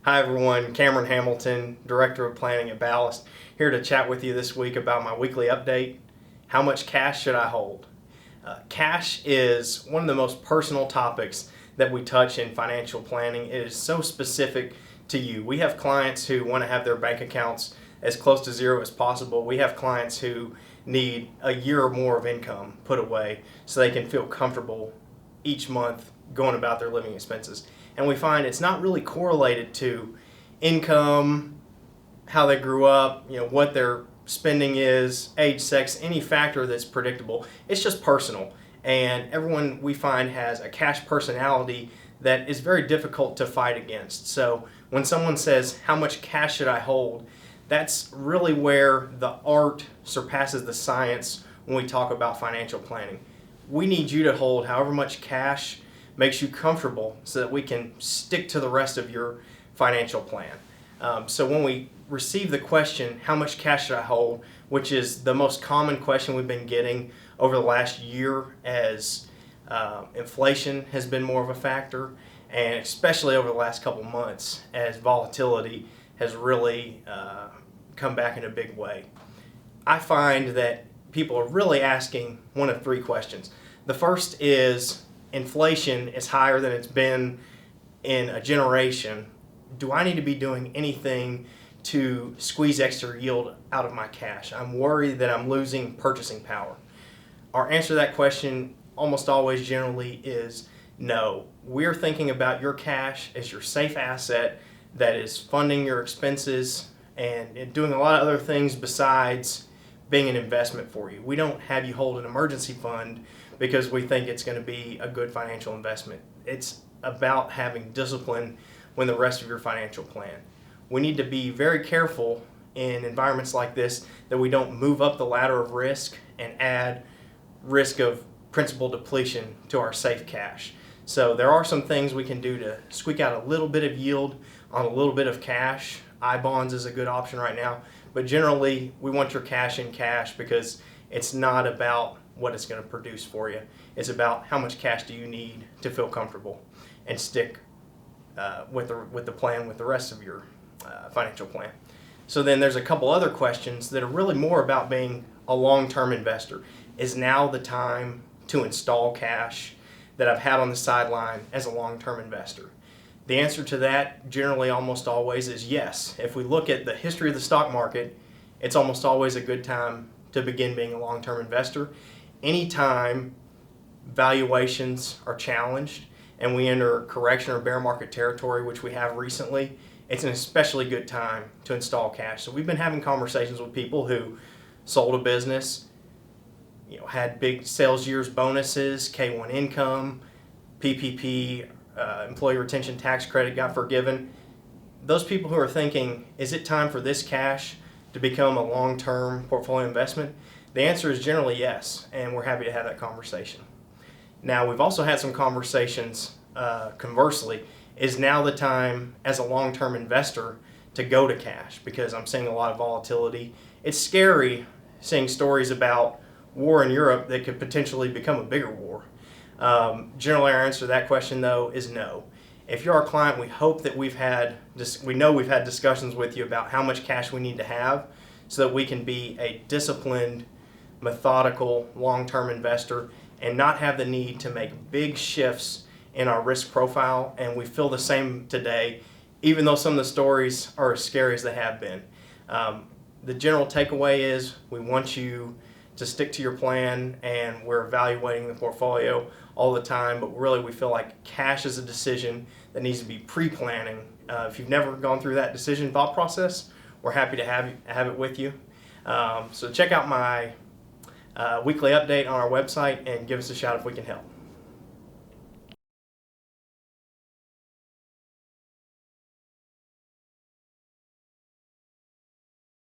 Hi everyone, Cameron Hamilton, Director of Planning at Ballast, here to chat with you this week about my weekly update. How much cash should I hold? Cash is one of the most personal topics that we touch in financial planning. It is so specific to you. We have clients who want to have their bank accounts as close to zero as possible. We have clients who need a year or more of income put away so they can feel comfortable each month going about their living expenses. And we find it's not really correlated to income, how they grew up, what their spending is, age, sex, any factor that's predictable. It's just personal. And everyone we find has a cash personality that is very difficult to fight against. So when someone says, how much cash should I hold? That's really where the art surpasses the science when we talk about financial planning. We need you to hold however much cash makes you comfortable so that we can stick to the rest of your financial plan. So when we receive the question, how much cash should I hold, which is the most common question we've been getting over the last year as inflation has been more of a factor, and especially over the last couple months as volatility has really come back in a big way. I find that people are really asking one of three questions. The first is, inflation is higher than it's been in a generation. Do I need to be doing anything to squeeze extra yield out of my cash? I'm worried that I'm losing purchasing power. Our answer to that question almost always generally is no. We're thinking about your cash as your safe asset that is funding your expenses and doing a lot of other things besides being an investment for you. We don't have you hold an emergency fund because we think it's going to be a good financial investment. It's about having discipline when the rest of your financial plan. We need to be very careful in environments like this that we don't move up the ladder of risk and add risk of principal depletion to our safe cash. So there are some things we can do to squeak out a little bit of yield on a little bit of cash. I-bonds is a good option right now, but generally we want your cash in cash because it's not about what it's going to produce for you. It's about how much cash do you need to feel comfortable and stick with the plan with the rest of your financial plan. So then there's a couple other questions that are really more about being a long-term investor. Is now the time to install cash that I've had on the sideline as a long-term investor? The answer to that generally almost always is yes. If we look at the history of the stock market, it's almost always a good time to begin being a long-term investor. Anytime valuations are challenged and we enter correction or bear market territory, which we have recently, it's an especially good time to install cash. So we've been having conversations with people who sold a business, had big sales years bonuses, K1 income, PPP, employee retention tax credit got forgiven. Those people who are thinking, is it time for this cash to become a long-term portfolio investment? The answer is generally yes, and we're happy to have that conversation. Now, we've also had some conversations, conversely, is now the time as a long-term investor to go to cash because I'm seeing a lot of volatility. It's scary seeing stories about war in Europe that could potentially become a bigger war. Generally, our answer to that question, though, is no. If you're our client, we hope that we know we've had discussions with you about how much cash we need to have so that we can be a disciplined, methodical, long-term investor and not have the need to make big shifts in our risk profile. And we feel the same today, even though some of the stories are as scary as they have been. The general takeaway is we want you to stick to your plan, and we're evaluating the portfolio all the time, but really we feel like cash is a decision that needs to be pre-planning. If you've never gone through that decision thought process, we're happy to have it with you. So check out my weekly update on our website and give us a shout if we can help.